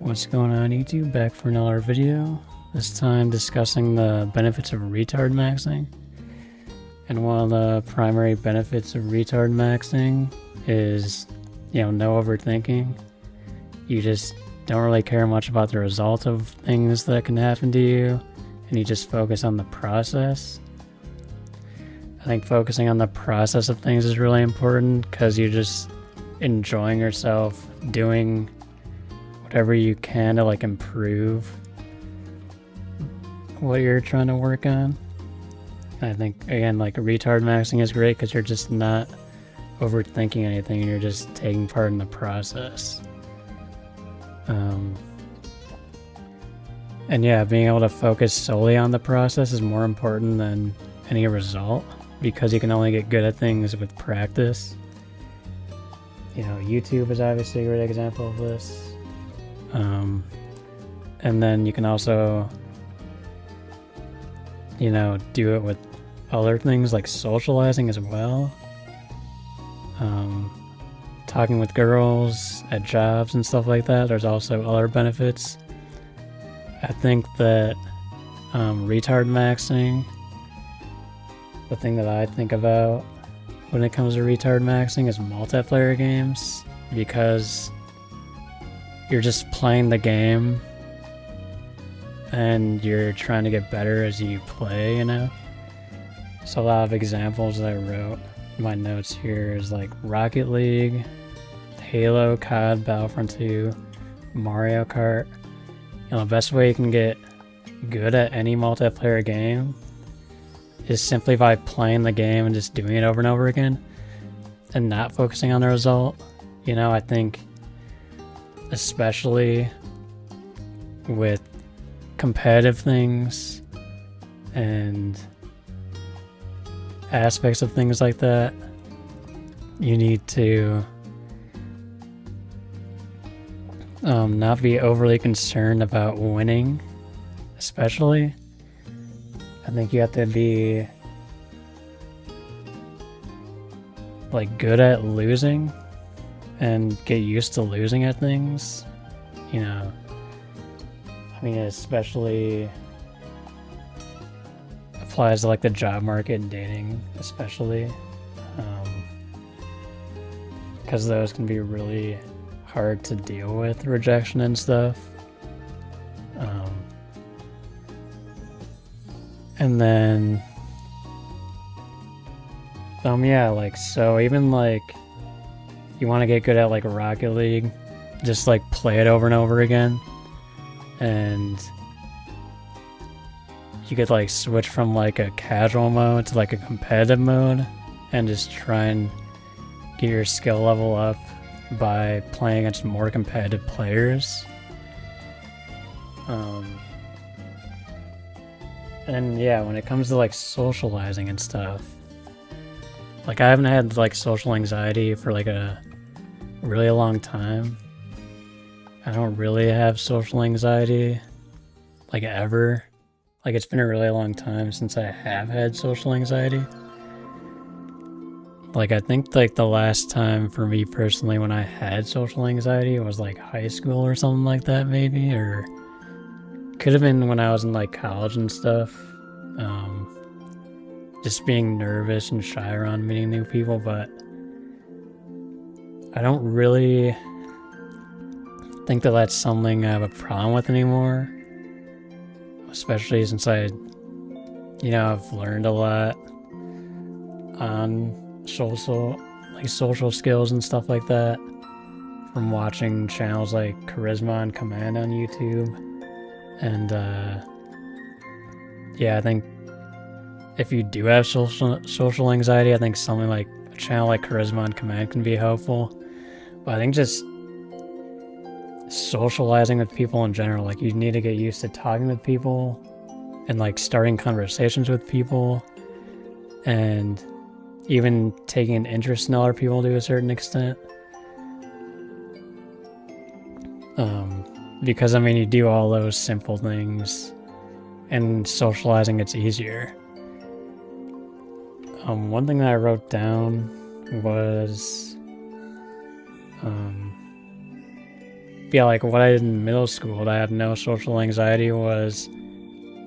What's going on YouTube? Back for another video. This time discussing the benefits of retardmaxxing. And one of the primary benefits of retardmaxxing is, no overthinking. You just don't really care much about the result of things that can happen to you, and you just focus on the process. I think focusing on the process of things is really important because you're just enjoying yourself doing whatever you can to improve what you're trying to work on. And I think again retardmaxxing is great because you're just not overthinking anything and you're just taking part in the process. And yeah, being able to focus solely on the process is more important than any result because you can only get good at things with practice. YouTube is obviously a great example of this. And then you can also, do it with other things like socializing as well. Talking with girls at jobs and stuff like that. There's also other benefits. I think that retardmaxxing, the thing that I think about when it comes to retardmaxxing is multiplayer games, because you're just playing the game and you're trying to get better as you play, So a lot of examples that I wrote in my notes here is Rocket League, Halo, COD, Battlefront 2, Mario Kart. The best way you can get good at any multiplayer game is simply by playing the game and just doing it over and over again and not focusing on the result. I think especially with competitive things and aspects of things like that, you need to not be overly concerned about winning, especially. I think you have to be good at losing and get used to losing at things. Especially applies to the job market and dating, especially. Because those can be really hard to deal with, rejection and stuff. And then so even you want to get good at Rocket League, just play it over and over again, and you could switch from a casual mode to a competitive mode and just try and get your skill level up by playing against more competitive players. And yeah, when it comes to socializing and stuff, I haven't had social anxiety for a really long time. I don't really have social anxiety ever. It's been a really long time since I have had social anxiety. I think the last time for me personally when I had social anxiety was high school or something like that, maybe, or could have been when I was in college and stuff. Just being nervous and shy around meeting new people, but I don't really think that that's something I have a problem with anymore, especially since I've learned a lot on social skills and stuff like that from watching channels like Charisma and Command on YouTube. And I think if you do have social anxiety, I think something like a channel like Charisma and Command can be helpful. But I think just socializing with people in general, you need to get used to talking with people and starting conversations with people and even taking an interest in other people to a certain extent. Because you do all those simple things and socializing gets easier. One thing that I wrote down was yeah, like what I did in middle school to have no social anxiety was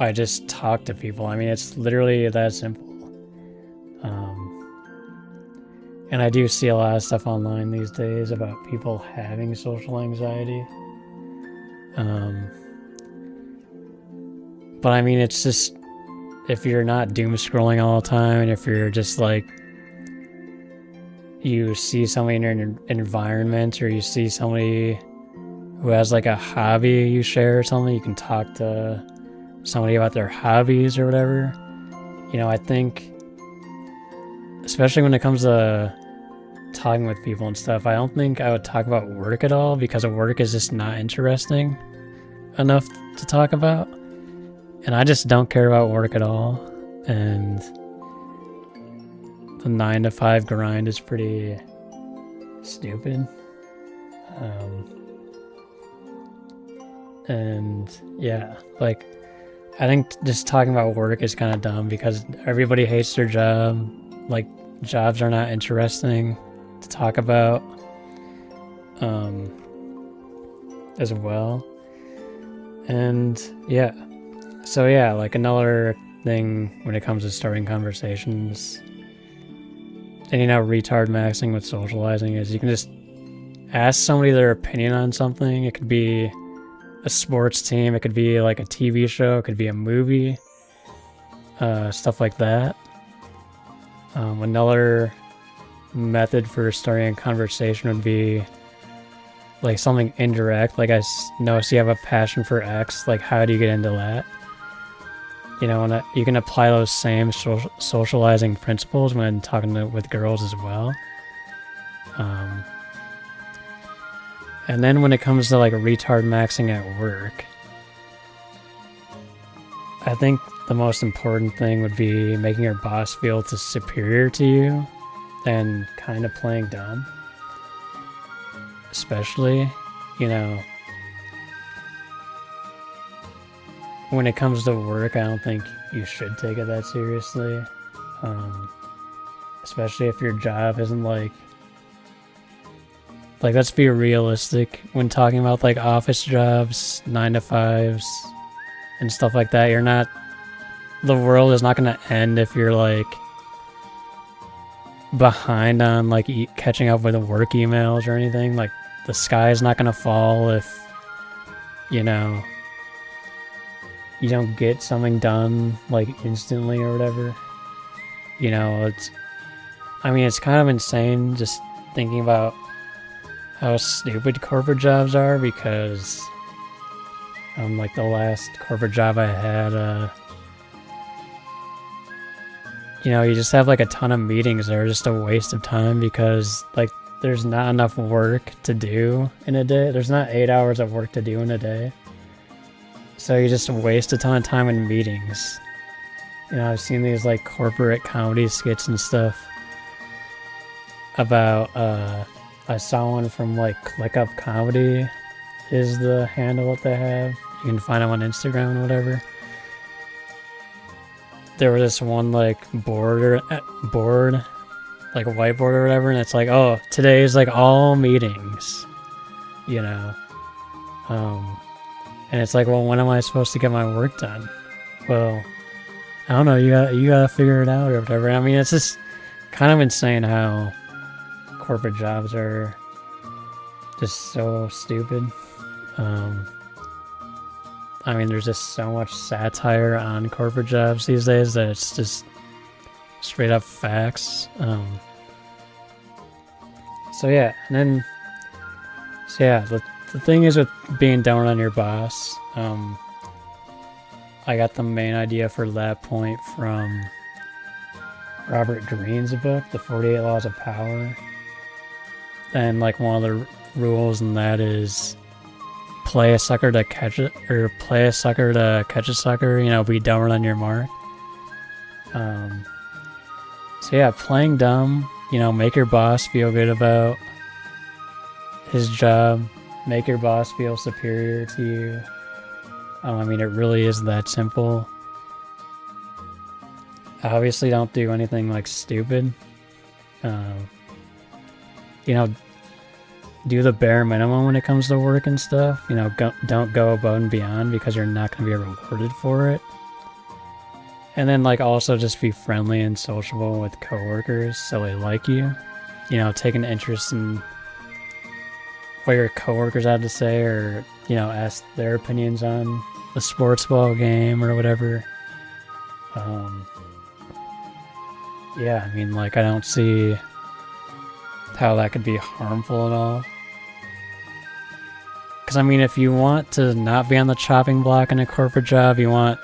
I just talk to people. I mean, it's literally that simple. And I do see a lot of stuff online these days about people having social anxiety. But I mean, it's just, if you're not doom scrolling all the time, and if you're just like, you see somebody in your environment, or you see somebody who has like a hobby you share or something, you can talk to somebody about their hobbies or whatever. You know, I think, especially when it comes to talking with people and stuff, I don't think I would talk about work at all, because work is just not interesting enough to talk about. And I just don't care about work at all. And the 9 to 5 grind is pretty stupid. And yeah, like, I think just talking about work is kind of dumb, because everybody hates their job. Like, jobs are not interesting to talk about as well. And yeah, so yeah, like another thing when it comes to starting conversations, and you know, retardmaxxing with socializing is you can just ask somebody their opinion on something. It could be a sports team, it could be like a TV show, it could be a movie, stuff like that. Another method for starting a conversation would be like something indirect, like I noticed you have a passion for X, like how do you get into that? You know, and you can apply those same socializing principles when talking with girls as well. And then when it comes to like retardmaxxing at work, I think the most important thing would be making your boss feel superior to you and kind of playing dumb. Especially, you know, when it comes to work, I don't think you should take it that seriously. Especially if your job isn't like, let's be realistic when talking about like office jobs, 9 to 5s and stuff like that. You're not, the world is not going to end if you're like behind on like catching up with the work emails or anything. Like, the sky is not going to fall if, you know, you don't get something done like instantly or whatever. You know, I mean, it's kind of insane just thinking about how stupid corporate jobs are, because like the last corporate job I had, you know, you just have like a ton of meetings that are just a waste of time, because like there's not enough work to do in a day. There's not 8 hours of work to do in a day. So you just waste a ton of time in meetings. You know, I've seen these like corporate comedy skits and stuff about, I saw one from like Click Up Comedy is the handle that they have. You can find them on Instagram and whatever. There was this one like board, like a whiteboard or whatever, and it's like, oh, today is like all meetings, you know. And it's like, well, when am I supposed to get my work done? Well, I don't know, you gotta figure it out or whatever. I mean, it's just kind of insane how corporate jobs are just so stupid. I mean, there's just so much satire on corporate jobs these days that it's just straight up facts. So yeah, the thing is with being down on your boss, I got the main idea for that point from Robert Greene's book, The 48 Laws of Power. And like one of the rules in that is play a sucker to catch it, or play a sucker to catch a sucker, you know, be dumber than your mark. So yeah, playing dumb, you know, make your boss feel good about his job, make your boss feel superior to you. I mean, it really is that simple. Obviously, don't do anything like stupid. You know, do the bare minimum when it comes to work and stuff. You know, don't go above and beyond because you're not going to be rewarded for it. And then like also just be friendly and sociable with coworkers so they like you. You know, take an interest in what your coworkers have to say, or, you know, ask their opinions on the sports ball game or whatever. Yeah, I mean, like, I don't see how that could be harmful at all. Because, I mean, if you want to not be on the chopping block in a corporate job, you want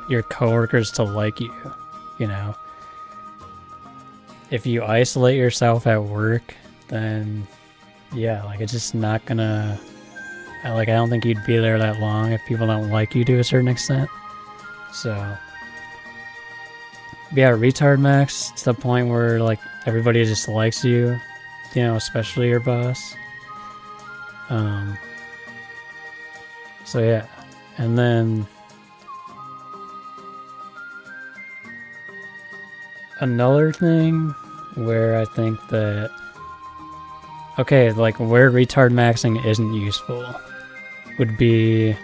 your coworkers to like you, you know? If you isolate yourself at work, then, yeah, like, it's just not gonna... Like, I don't think you'd be there that long if people don't like you to a certain extent. So... yeah, retard max to the point where, like, everybody just likes you, you know, especially your boss. So yeah, and then another thing where I think that, okay, like where retard maxing isn't useful would be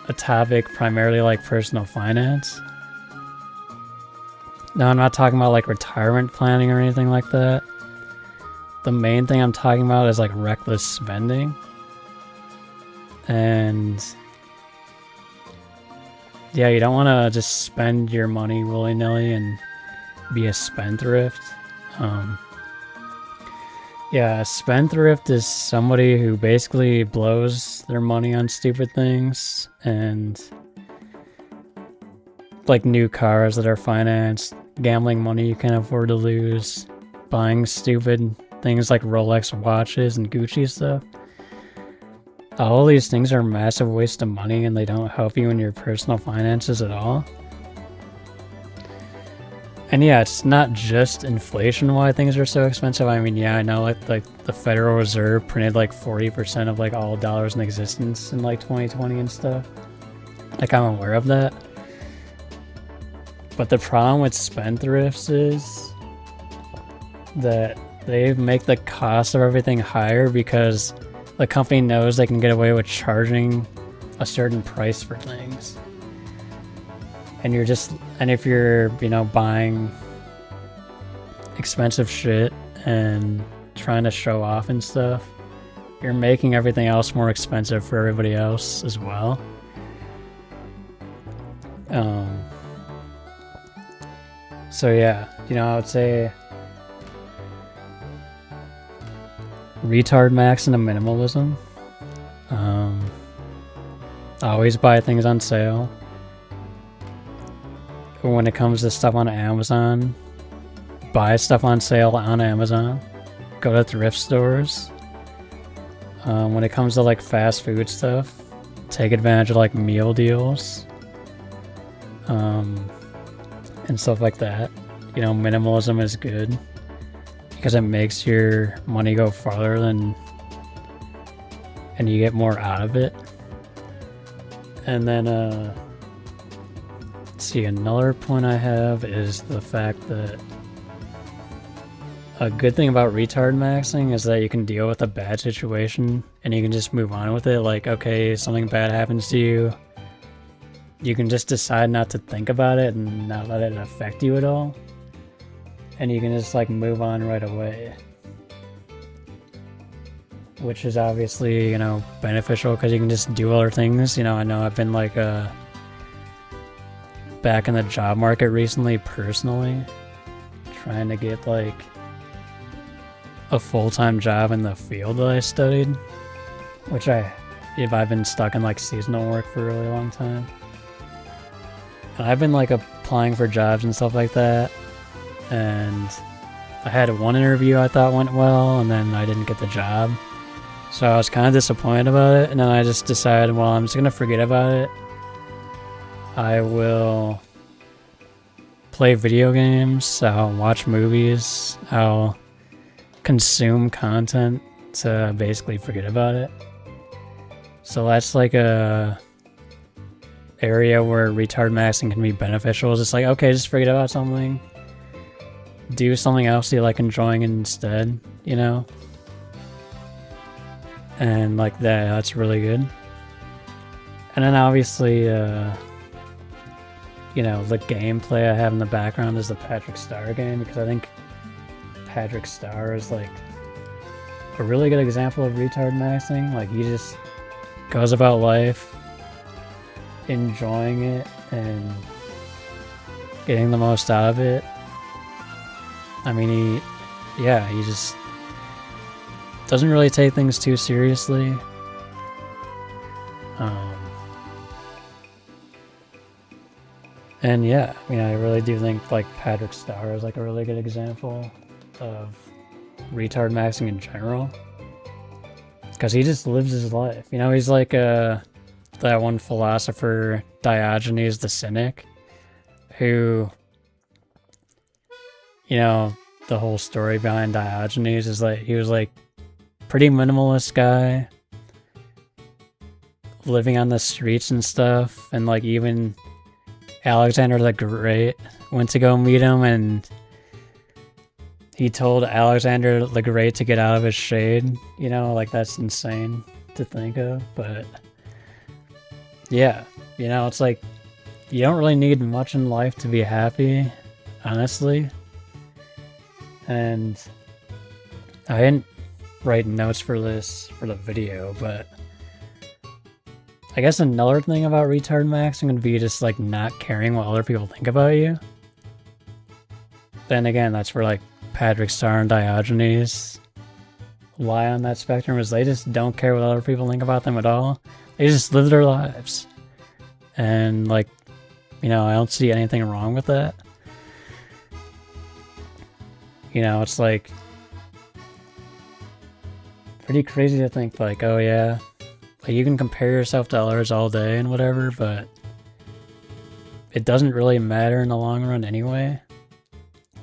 a topic primarily like personal finance. Now, I'm not talking about like retirement planning or anything like that. The main thing I'm talking about is like reckless spending. And yeah, you don't want to just spend your money willy-nilly and be a spendthrift. Yeah, a spendthrift is somebody who basically blows their money on stupid things, and like new cars that are financed, gambling money you can't afford to lose, buying stupid things like Rolex watches and Gucci stuff. All these things are a massive waste of money, and they don't help you in your personal finances at all. And yeah, it's not just inflation why things are so expensive. I mean, yeah, I know like the Federal Reserve printed like 40% of like all dollars in existence in like 2020 and stuff. Like, I'm aware of that. But the problem with spendthrifts is that they make the cost of everything higher because the company knows they can get away with charging a certain price for things. And if you're, you know, buying expensive shit and trying to show off and stuff, you're making everything else more expensive for everybody else as well. So yeah, you know, I would say retard max into minimalism. Always buy things on sale. When it comes to stuff on Amazon, buy stuff on sale on Amazon. Go to thrift stores. When it comes to like fast food stuff, take advantage of like meal deals. And stuff like that. You know, minimalism is good because it makes your money go farther and you get more out of it. And then let's see, another point I have is the fact that a good thing about retard maxing is that you can deal with a bad situation and you can just move on with it. Like, okay, something bad happens to you, you can just decide not to think about it and not let it affect you at all. And you can just like move on right away. Which is obviously, you know, beneficial because you can just do other things. You know, I know I've been like back in the job market recently personally, trying to get like a full-time job in the field that I studied. Which I've been stuck in like seasonal work for a really long time. And I've been like applying for jobs and stuff like that, and I had one interview I thought went well, and then I didn't get the job, so I was kind of disappointed about it. And then I just decided, well, I'm just gonna forget about it. I will play video games, I'll watch movies, I'll consume content to basically forget about it. So that's like a area where retard maxing can be beneficial. It's just like, okay, just forget about something, do something else you like enjoying instead, you know? and like that's really good. And then obviously, you know, the gameplay I have in the background is the Patrick Star game, because I think Patrick Star is like a really good example of retard maxing. Like, he just goes about life enjoying it and getting the most out of it. I mean, he just doesn't really take things too seriously. And yeah, I mean, I really do think like Patrick Star is like a really good example of retard maxing in general, because he just lives his life. You know, he's like that one philosopher, Diogenes the Cynic, who, you know, the whole story behind Diogenes is like he was like pretty minimalist guy, living on the streets and stuff, and like even Alexander the Great went to go meet him, and he told Alexander the Great to get out of his shade. You know, like, that's insane to think of, but yeah, you know, it's like you don't really need much in life to be happy, honestly. And I didn't write notes for this for the video, but I guess another thing about retard maxing would be just like not caring what other people think about you. Then again, that's where like Patrick Star and Diogenes lie on that spectrum, is they just don't care what other people think about them at all. They just live their lives. And like, you know, I don't see anything wrong with that. You know, it's like pretty crazy to think like, oh yeah, like you can compare yourself to others all day and whatever, but it doesn't really matter in the long run anyway.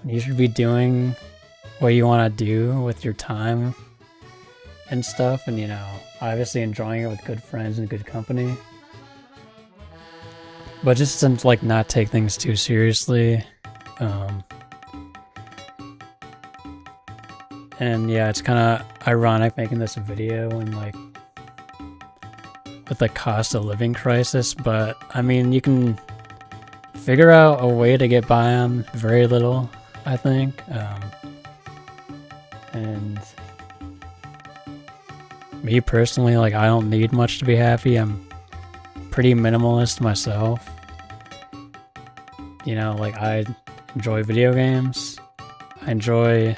You should be doing what you want to do with your time and stuff, and, you know, obviously enjoying it with good friends and good company. But just to, like, not take things too seriously. And yeah, it's kind of ironic making this a video and like with the cost of living crisis, but I mean, you can figure out a way to get by on very little, I think. And me personally, like, I don't need much to be happy. I'm pretty minimalist myself. You know, like, I enjoy video games. I enjoy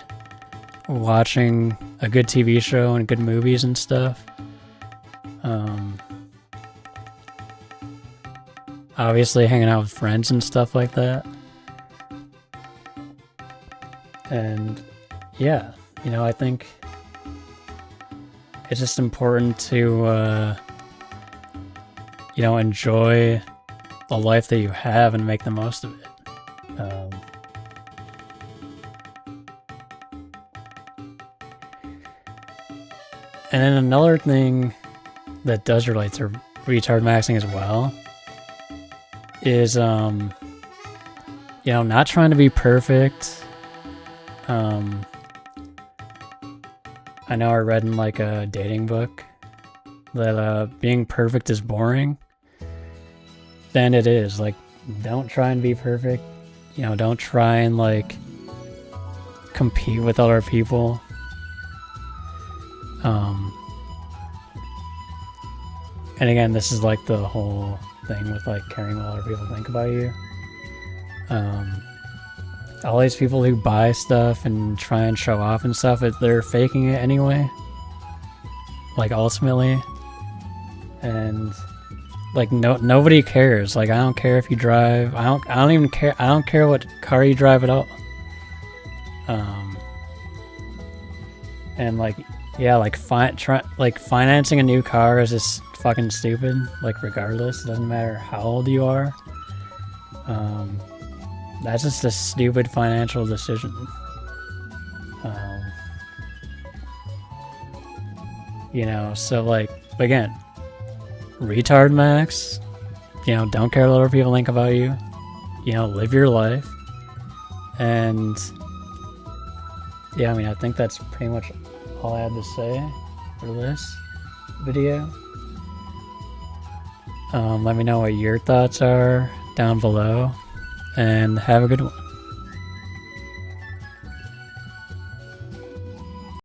watching a good TV show and good movies and stuff. Obviously hanging out with friends and stuff like that. And yeah, you know, I think it's just important to, you know, enjoy the life that you have and make the most of it. And then another thing that does relate to retard maxing as well is, you know, not trying to be perfect. I know I read in like a dating book that being perfect is boring. Then it is. Like, don't try and be perfect. You know, don't try and like compete with other people. And again, this is like the whole thing with like caring what other people think about you. All these people who buy stuff and try and show off and stuff, they're faking it anyway. Like, ultimately. And like, nobody cares. Like, I don't care if you drive. I don't even care. I don't care what car you drive at all. And like, yeah, like financing a new car is just fucking stupid. Like, regardless, it doesn't matter how old you are. That's just a stupid financial decision. You know, so like, again, retard max. You know, don't care what other people think about you. You know, live your life. And yeah, I mean, I think that's pretty much all I had to say for this. video. Let me know what your thoughts are down below, and have a good one.